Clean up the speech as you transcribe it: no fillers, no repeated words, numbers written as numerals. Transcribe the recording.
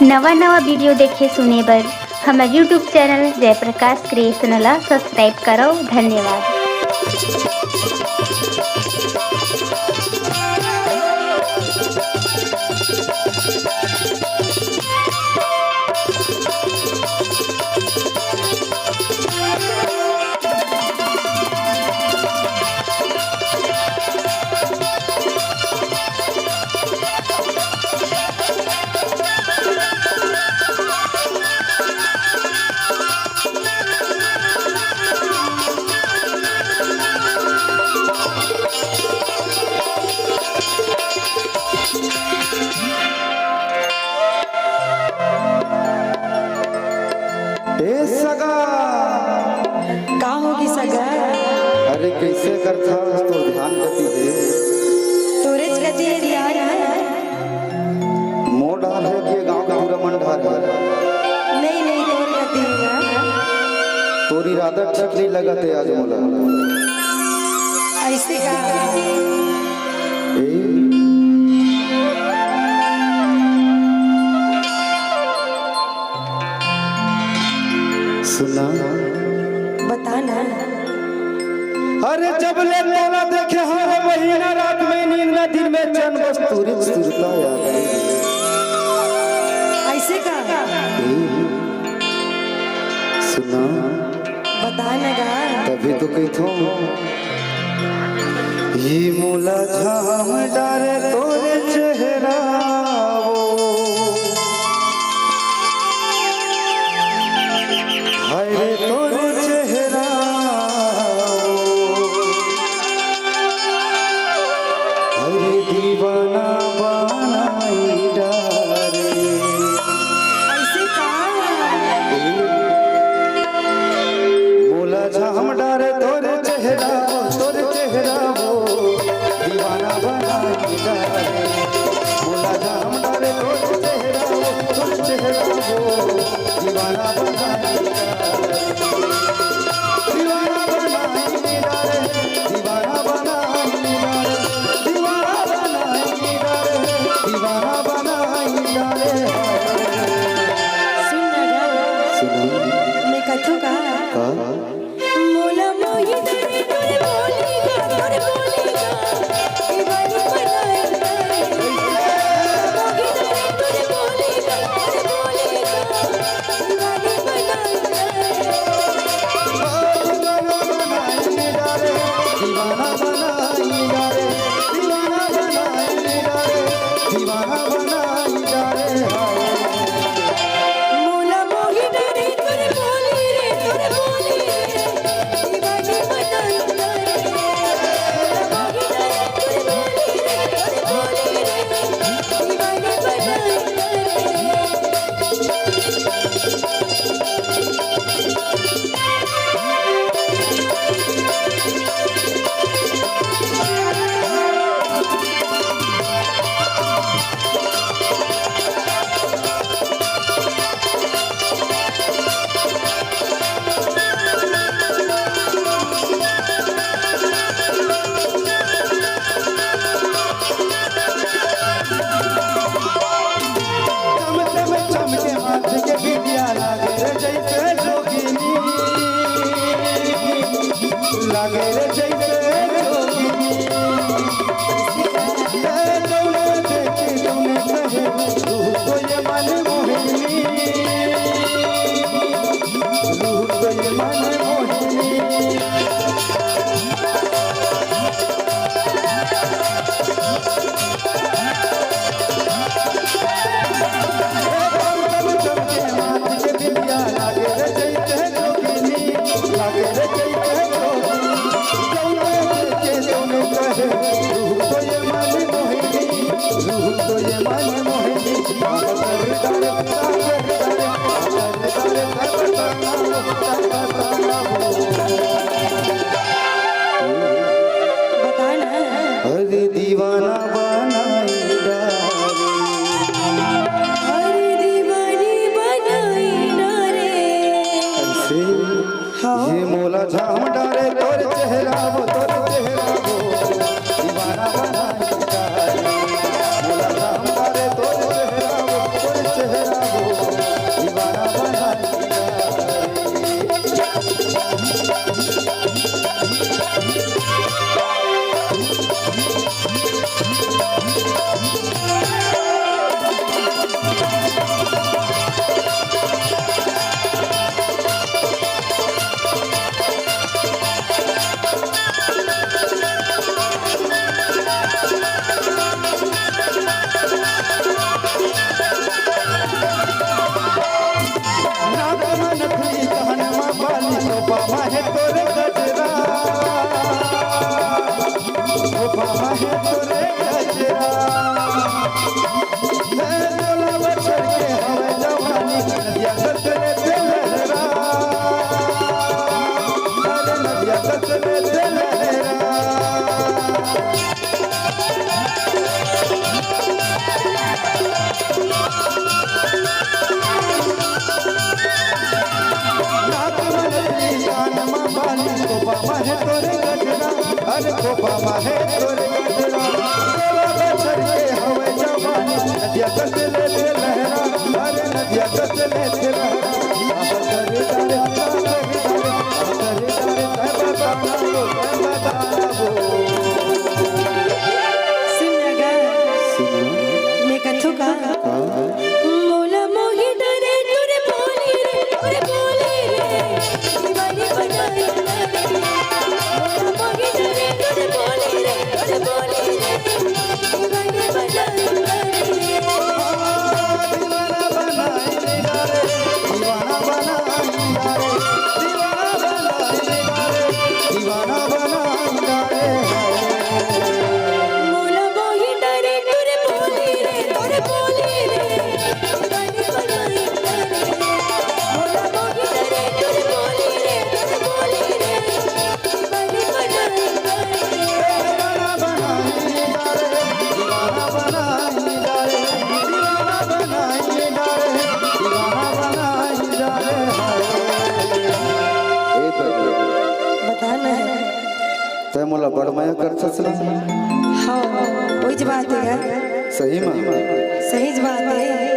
नवा नवा वीडियो देखे सुने बर हमारे यूट्यूब चैनल जयप्रकाश क्रिएशन ला सब्सक्राइब करो। धन्यवाद। सगा का होगी सगा? अरे कैसे करता तो ध्यान गति दे तोरे गति है ध्यान है। मोड़ डाल है कि गांव का पूरा मन ढाल है। नहीं नहीं तोर गति है। तोरी राधा ठीक नहीं लगते आज मोला ऐसे का सुना बता ना। अरे जब ले तोला देखे हमारे महीना रात में नींद ना दिन में चैन बस तोरी सुरता याद ऐसे का सुना बता ना गा। तभी तो कही थो ये मोला झाम डारे तोरे चेहरा हाय रे तोरे चेहरा हरे दीवाना बनाई डारे। ऐसे का मोला झाम डारे तोरे चेहरा वो दीवाना बनाई डारे। मोला झाम डारे तोरे चेहरा वो दीवाना बनाई मोला मोही तेरे तोरे बोलेगा तोरे बोलेगा दीवानी बनाएगा। मोही तेरे तोरे बोलेगा तोरे बोलेगा दीवानी बनाएगा। दीवाना बनाई डारे दीवाना बनाई डारे दीवाना बनाई डारे। मोला मोही तेरे तोरे बोले रे तोरे बोले दीवानी बनाएगा। मोला मोही तेरे तोरे बोले रे तोरे बोले चमके हाथ के बिटिया लागे रे जैसे जोगिनी लागे रे जैसे जोगिनी। जौने देखी जौने कहे रूह को ये मन मोहिनी रूह को ये मन मोहिनी। बता ना। अरे दीवाना बनाई डारे अरे दीवानी बनाई डारे। ऐसे ये मोला झाम डारे तोरे चेहरा वो दीवाना बनाई डारे। मोला झाम डारे तोरे चेहरा वो के लहरा अरे नदिया चले के लहरा करे दारे बताना वो सुनगा मैं कथू का मोला मोही डरे तुरे बोली रे दीवानी बनाई मोला मोही डरे तुरे बोली रे दीवानी बनाई दीवाना बना मोला मोही डरे तुरे बोली रे दीवानी बनाई मोला मोही डरे तुरे बोली रे दीवानी बताना है तय मोला बड़ माया कर ससला हाँ वही बात है सही में सही बात है